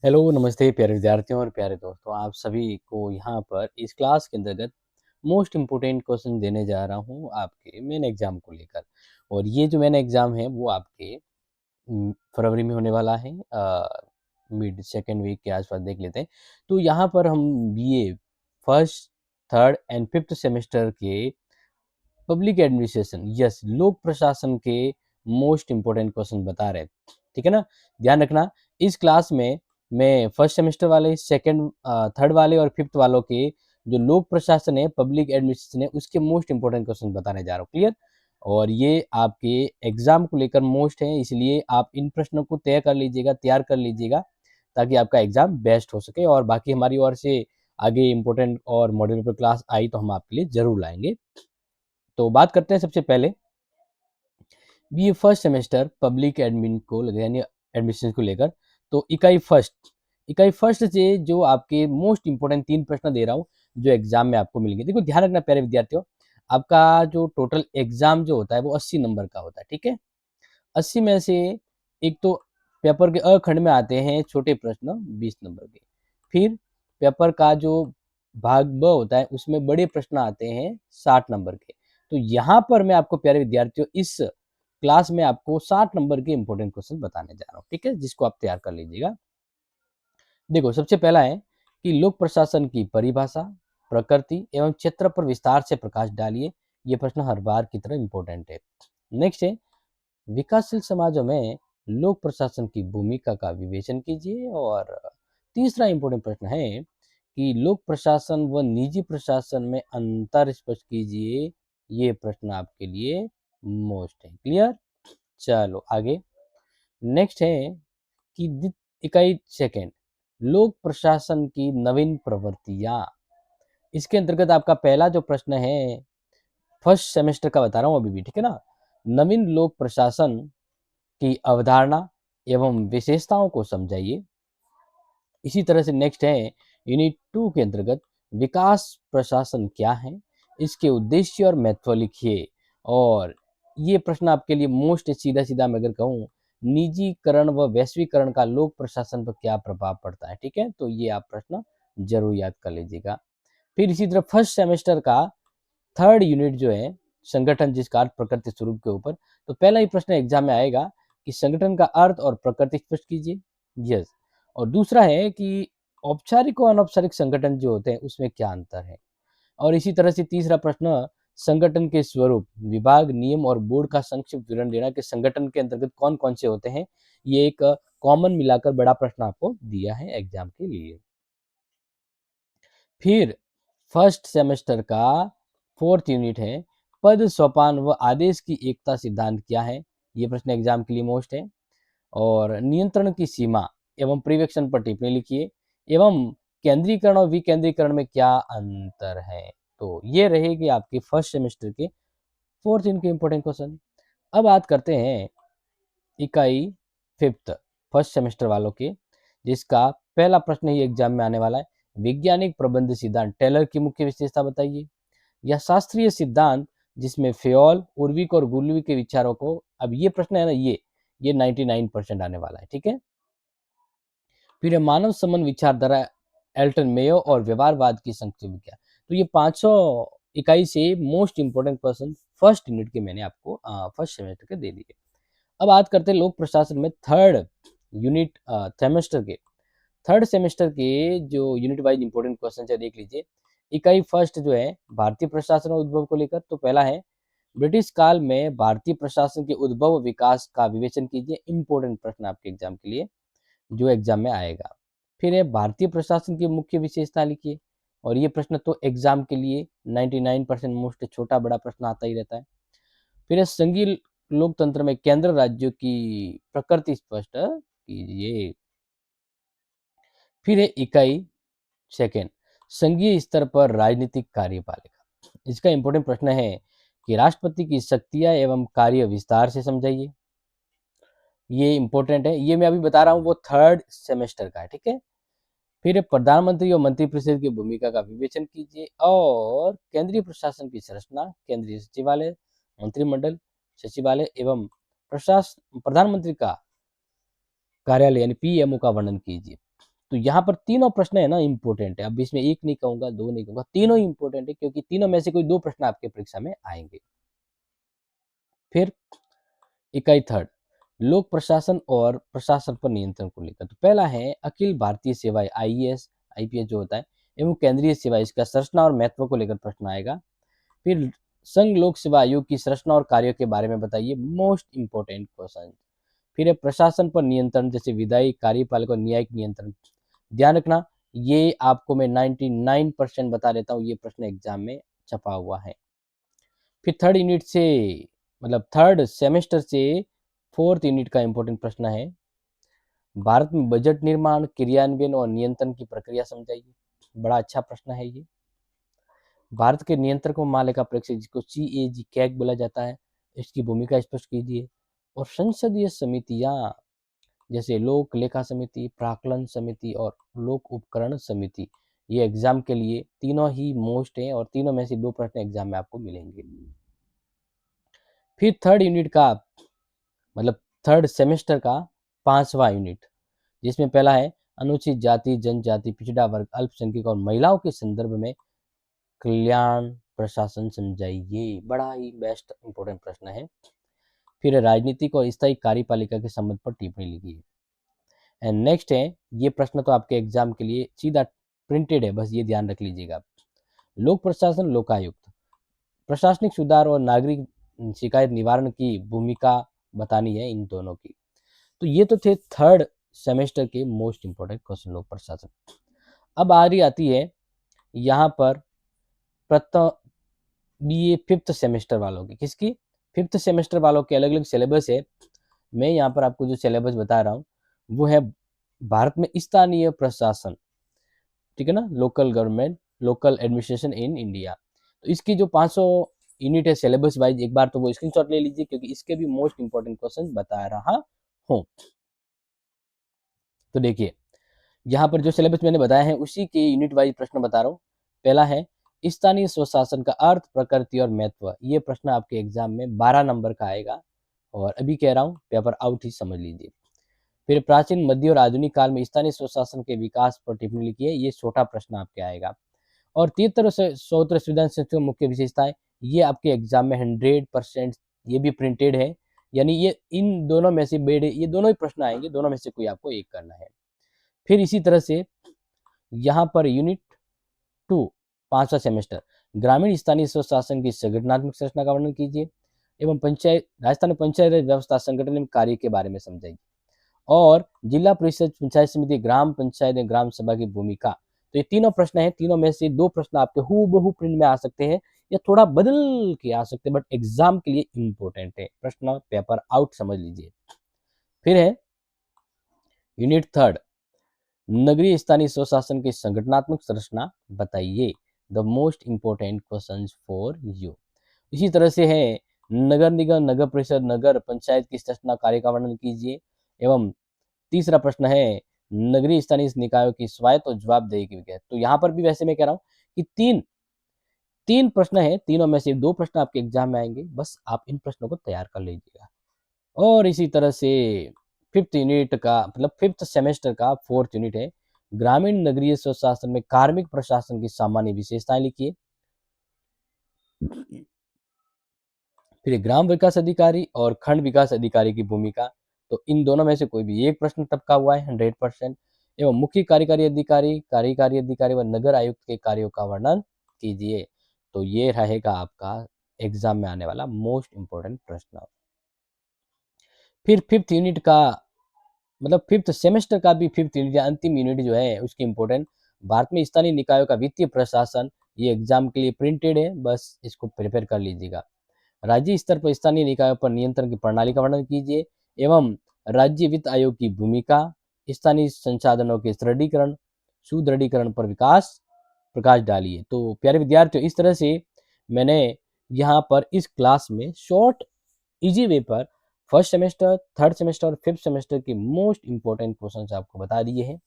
Hello, नमस्ते प्यारे विद्यार्थियों और प्यारे दोस्तों। आप सभी को यहाँ पर इस क्लास के अंतर्गत मोस्ट इम्पोर्टेंट क्वेश्चन देने जा रहा हूँ आपके मेन एग्ज़ाम को लेकर। और ये जो मेन एग्ज़ाम है वो आपके फरवरी में होने वाला है। मिड सेकंड वीक के आसपास देख लेते हैं। तो यहाँ पर हम BA first, third and fifth semester के पब्लिक एडमिनिस्ट्रेशन यस लोक प्रशासन के मोस्ट इम्पोर्टेंट क्वेश्चन बता रहे हैं। ठीक है ना? ध्यान रखना, इस क्लास में मैं फर्स्ट सेमेस्टर वाले, सेकंड थर्ड वाले और फिफ्थ वालों के जो लोक प्रशासन है, पब्लिक एडमिनिस्ट्रेशन है, उसके मोस्ट इम्पोर्टेंट क्वेश्चन बताने जा रहा हूँ। क्लियर? और ये आपके एग्जाम को लेकर मोस्ट है, इसलिए आप इन प्रश्नों को तैयार कर लीजिएगा ताकि आपका एग्जाम बेस्ट हो सके। और बाकी हमारी ओर से आगे इम्पोर्टेंट और मॉड्यूल पर क्लास आई तो हम आपके लिए जरूर लाएंगे। तो बात करते हैं सबसे पहले BA first semester public admin को यानी एडमिशन को लेकर। तो इकाई फर्स्ट से जो आपके मोस्ट इंपोर्टेंट 3 प्रश्न दे रहा हूँ जो एग्जाम में आपको मिलेंगे। देखो ध्यान रखना प्यारे विद्यार्थियों, आपका जो टोटल एग्जाम जो होता है वो 80 नंबर का होता है। ठीक है? 80 में से एक तो पेपर के अखंड में आते हैं छोटे प्रश्न 20 नंबर के। फिर पेपर का जो भाग ब होता है उसमें बड़े प्रश्न आते हैं 60 नंबर के। तो यहाँ पर मैं आपको प्यारे विद्यार्थियों इस क्लास में आपको 60 नंबर के इंपॉर्टेंट क्वेश्चन बताने जा रहा हूँ। ठीक है? जिसको आप तैयार कर लीजिएगा। देखो सबसे पहला है कि लोक प्रशासन की परिभाषा, प्रकृति एवं क्षेत्र पर विस्तार से प्रकाश डालिए। ये प्रश्न हर बार की तरह इंपॉर्टेंट है। नेक्स्ट है विकासशील समाजों में लोक प्रशासन की भूमिका का विवेचन कीजिए। और तीसरा इंपॉर्टेंट प्रश्न है कि लोक प्रशासन व निजी प्रशासन में अंतर स्पष्ट कीजिए। ये प्रश्न आपके लिए मोस्ट है। क्लियर? चलो आगे। नेक्स्ट है कि इकाई सेकेंड लोक प्रशासन की नवीन प्रवृत्तियां। इसके अंतर्गत आपका पहला जो प्रश्न है फर्स्ट सेमेस्टर का बता रहा हूं अभी भी। ठीक है ना? नवीन लोक प्रशासन की अवधारणा एवं विशेषताओं को समझाइए। इसी तरह से नेक्स्ट है यूनिट 2 के अंतर्गत विकास प्रशासन क्या है, इसके उद्देश्य और महत्व लिखिए। और ये प्रश्न आपके लिए मोस्ट सीधा सीधा मैं अगर कहूँ, निजीकरण व वैश्वीकरण का लोक प्रशासन पर क्या प्रभाव पड़ता है। ठीक है? तो ये आप प्रश्न जरूर याद कर लीजिएगा। फिर इसी तरह फर्स्ट सेमेस्टर का थर्ड यूनिट जो है संगठन जिसका अर्थ प्रकृति स्वरूप के ऊपर। तो पहला ही प्रश्न एग्जाम में आएगा कि संगठन का अर्थ और प्रकृति स्पष्ट कीजिए। यस। और दूसरा है कि औपचारिक और अनौपचारिक संगठन जो होते हैं उसमें क्या अंतर है। और इसी तरह से तीसरा प्रश्न संगठन के स्वरूप, विभाग, नियम और बोर्ड का संक्षिप्त विवरण देना कि संगठन के अंतर्गत कौन कौन से होते हैं। ये एक कॉमन मिलाकर बड़ा प्रश्न आपको दिया है एग्जाम के लिए। फिर फर्स्ट सेमेस्टर का फोर्थ यूनिट है पद, सोपान व आदेश की एकता सिद्धांत क्या है। ये प्रश्न एग्जाम के लिए मोस्ट है। और नियंत्रण की सीमा एवं पर्यवेक्षण पर टिप्पणी लिखिए। एवं केंद्रीकरण और विकेंद्रीकरण में क्या अंतर है। तो ये रहेगी आपके फर्स्ट सेमेस्टर के फोर्थ इनके इंपॉर्टेंट क्वेश्चन। अब बात करते हैं इकाई फिफ्थ फर्स्ट सेमेस्टर वालों के, जिसका पहला प्रश्न ही एग्जाम में आने वाला है। वैज्ञानिक प्रबंध सिद्धांत टेलर की मुख्य विशेषता बताइए। या शास्त्रीय सिद्धांत जिसमें फेयोल, उर्विक और गुल्विक के विचारों को। अब ये प्रश्न है ना, ये 99% आने वाला है। ठीक है? फिर है मानव संबंध विचारधारा एल्टन मेयो और व्यवहारवाद की संक्षिप्त व्याख्या। तो ये 500 इकाई से most important person first unit के मैंने आपको फर्स्ट सेमेस्टर के दे दिए। अब बात करते हैं लोक प्रशासन में थर्ड यूनिट सेमेस्टर के थर्ड सेमेस्टर के जो यूनिट वाइज इंपोर्टेंट क्वेश्चन है देख लीजिए। इकाई फर्स्ट जो है भारतीय प्रशासन और उद्भव को लेकर। तो पहला है ब्रिटिश काल में भारतीय प्रशासन के उद्भव व विकास का विवेचन कीजिए। इंपोर्टेंट प्रश्न आपके एग्जाम के लिए जो एग्जाम में आएगा। फिर है भारतीय प्रशासन की मुख्य विशेषता लिखिए। और ये प्रश्न तो एग्जाम के लिए 99% मोस्ट छोटा बड़ा प्रश्न आता ही रहता है। फिर है संघीय लोकतंत्र में केंद्र राज्यों की प्रकृति स्पष्ट कीजिए। फिर है इकाई सेकेंड संघीय स्तर पर राजनीतिक कार्यपालिका। इसका इंपॉर्टेंट प्रश्न है कि राष्ट्रपति की शक्तियां एवं कार्य विस्तार से समझाइए। ये इंपॉर्टेंट है, ये मैं अभी बता रहा हूँ वो थर्ड सेमेस्टर का है। ठीक है? फिर प्रधानमंत्री और मंत्रिपरिषद की भूमिका का विवेचन कीजिए। और केंद्रीय प्रशासन की संरचना, केंद्रीय सचिवालय, मंत्रिमंडल, सचिवालय एवं प्रशासन प्रधानमंत्री का कार्यालय यानी पीएमओ का वर्णन कीजिए। तो यहाँ पर तीनों प्रश्न है ना इम्पोर्टेंट है। अब इसमें 1 नहीं कहूँगा, 2 नहीं कहूँगा, तीनों ही इम्पोर्टेंट है क्योंकि तीनों में से कोई 2 प्रश्न आपके परीक्षा में आएँगे। फिर इकाई थर्ड, लोक प्रशासन और प्रशासन पर नियंत्रण को लेकर। तो पहला है अखिल भारतीय सेवाएँ आईएएस, आईपीएस जो होता है एवं केंद्रीय सेवा इसका संरचना और महत्व को लेकर प्रश्न आएगा। फिर संघ लोक सेवा आयोग की संरचना और कार्यों के बारे में बताइए, मोस्ट इम्पोर्टेंट क्वेश्चन। फिर है प्रशासन पर नियंत्रण जैसे विधायी, कार्यपालिक और न्यायिक नियंत्रण। ध्यान रखना ये आपको मैं 99% बता देता हूँ, ये प्रश्न एग्जाम में छपा हुआ है। फिर थर्ड यूनिट से मतलब थर्ड सेमेस्टर से फोर्थ यूनिट का इम्पोर्टेंट प्रश्न है, भारत में बजट निर्माण, क्रियान्वयन और नियंत्रण की प्रक्रिया समझाइए। बड़ा अच्छा प्रश्न है ये। भारत के नियंत्रक व महालेखा परीक्षक जिसको सीएजी कैग बोला जाता है, इसकी भूमिका स्पष्ट कीजिए। और संसदीय समितियां जैसे लोक लेखा समिति, प्राक्कलन समिति और लोक उपकरण समिति, ये एग्जाम के लिए तीनों ही मोस्ट हैं और तीनों में से 2 प्रश्न एग्जाम में आपको मिलेंगे। फिर थर्ड यूनिट का मतलब थर्ड सेमेस्टर का 5वां यूनिट, जिसमें पहला है अनुसूचित जाति, जनजाति, पिछड़ा वर्ग, अल्पसंख्यक और महिलाओं के संदर्भ में कल्याण प्रशासन समझाइए। बड़ा ही बेस्ट इंपॉर्टेंट प्रश्न है। फिर राजनीतिक और स्थायी कार्यपालिका के संबंध पर टिप्पणी लिखिए। एंड नेक्स्ट है, ये प्रश्न तो आपके एग्जाम के लिए सीधा प्रिंटेड है, बस ये ध्यान रख लीजिएगा। लोक प्रशासन लोकायुक्त, प्रशासनिक सुधार और नागरिक शिकायत निवारण की भूमिका बतानी है इन दोनों की। तो ये तो थे थर्ड सेमेस्टर के मोस्ट इंपोर्टेंट क्वेश्चन लोक प्रशासन। अब आ रही आती है यहाँ पर प्रथम बीए फिफ्थ सेमेस्टर वालों की। किसकी? फिफ्थ सेमेस्टर वालों के अलग अलग सिलेबस है। मैं यहाँ पर आपको जो सिलेबस बता रहा हूँ वो है भारत में स्थानीय प्रशासन, ठीक है ना, local government, local administration in India. तो इसकी जो 500 यूनिट है सिलेबस वाइज, एक बार तो वो स्क्रीनशॉट ले लीजिए क्योंकि इसके भी मोस्ट इंपोर्टेंट क्वेश्चन बता रहा हूँ। तो देखिए यहाँ पर जो सिलेबस मैंने बताया है उसी के यूनिट वाइज प्रश्न बता रहा हूँ। पहला है स्थानीय स्वशासन का अर्थ, प्रकृति और महत्व। ये प्रश्न आपके एग्जाम में 12 नंबर का आएगा और अभी कह रहा हूँ पेपर आउट ही समझ लीजिए। फिर प्राचीन, मध्य और आधुनिक काल में स्थानीय स्वशासन के विकास पर टिप्पणी लिखिए। ये छोटा प्रश्न आपके आएगा। और 73 से 100 संविधान संशोधन मुख्य विशेषताएं, ये आपके एग्जाम में 100% ये भी प्रिंटेड है। यानी ये इन दोनों में से बेड, ये दोनों ही प्रश्न आएंगे, दोनों में से कोई आपको एक करना है। फिर इसी तरह से यहाँ पर यूनिट 2 5वां सेमेस्टर, ग्रामीण स्थानीय स्वशासन की संगठनात्मक संरचना का वर्णन कीजिए एवं पंचायत राजस्थान में पंचायत व्यवस्था संगठन एवं कार्य के बारे में समझाइए। और जिला परिषद, पंचायत समिति, ग्राम पंचायत एवं ग्राम सभा की भूमिका। तो ये तीनों प्रश्न हैं, तीनों में से 2 प्रश्न आपके हूबहू प्रिंट में आ सकते हैं या थोड़ा बदल के आ सकते हैं, बट एग्जाम के लिए इंपॉर्टेंट है। प्रश्न पेपर आउट समझ लीजिए। फिर है यूनिट थर्ड, नगरीय स्थानीय स्वशासन की संगठनात्मक संरचना बताइए। The most important question for you. इसी तरह से है नगर निगम, नगर परिषद, नगर पंचायत की संरचना, कार्य का वर्णन कीजिए। एवं तीसरा प्रश्न है नगरीय स्थानीय निकायों की स्वायत्त और जवाबदेही की विज्ञान। तो यहाँ पर भी वैसे मैं कह रहा हूँ कि तीन प्रश्न है, तीनों में से 2 प्रश्न आपके एग्जाम में आएंगे, बस आप इन प्रश्नों को तैयार कर लीजिएगा। और इसी तरह से फिफ्थ यूनिट का मतलब फिफ्थ सेमेस्टर का फोर्थ यूनिट है ग्रामीण नगरीय स्वशासन में कार्मिक प्रशासन की सामान्य विशेषताएं लिखिए। फिर ग्राम विकास अधिकारी और खंड विकास अधिकारी की भूमिका। तो इन दोनों में से कोई भी एक प्रश्न टपका हुआ है 100%। एवं मुख्य कार्यकारी अधिकारी, कार्यकारी अधिकारी व नगर आयुक्त के कार्यों का वर्णन कीजिए। तो ये रहेगा आपका एग्जाम में आने वाला मोस्ट इंपोर्टेंट प्रश्न। फिर फिफ्थ यूनिट का मतलब फिफ्थ सेमेस्टर का भी फिफ्थ यूनिट या अंतिम यूनिट जो है उसकी इंपॉर्टेंट, भारत में स्थानीय निकायों का वित्तीय प्रशासन। ये एग्जाम के लिए प्रिंटेड है, बस इसको प्रिपेयर कर लीजिएगा। राज्य स्तर पर स्थानीय निकायों पर नियंत्रण की प्रणाली का वर्णन कीजिए एवं राज्य वित्त आयोग की भूमिका, स्थानीय संसाधनों के सुदृढ़ीकरण सुदृढ़ीकरण पर विकास प्रकाश डालिए। तो प्यारे विद्यार्थियों, इस तरह से मैंने यहाँ पर इस क्लास में शॉर्ट इजी वे पर फर्स्ट सेमेस्टर, थर्ड सेमेस्टर और फिफ्थ सेमेस्टर के मोस्ट इंपॉर्टेंट क्वेश्चन आपको बता दिए हैं।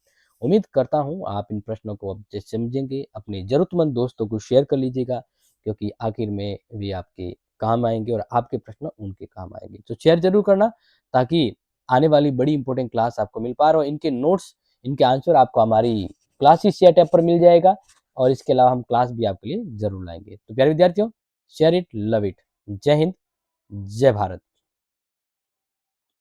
उम्मीद करता हूँ आप इन प्रश्नों को अब जैसे समझेंगे, अपने जरूरतमंद दोस्तों को शेयर कर लीजिएगा क्योंकि आखिर में वे आपके काम आएंगे और आपके प्रश्न उनके काम आएंगे। तो शेयर जरूर करना ताकि आने वाली बड़ी इंपॉर्टेंट क्लास आपको मिल पा रहा हो। इनके नोट्स इनके आंसर आपको हमारी क्लासेस शेयर टैब पर मिल जाएगा और इसके अलावा हम क्लास भी आपके लिए ज़रूर लाएँगे। तो प्यारे विद्यार्थियों, शेयर इट, लव इट। जय हिंद, जय भारत।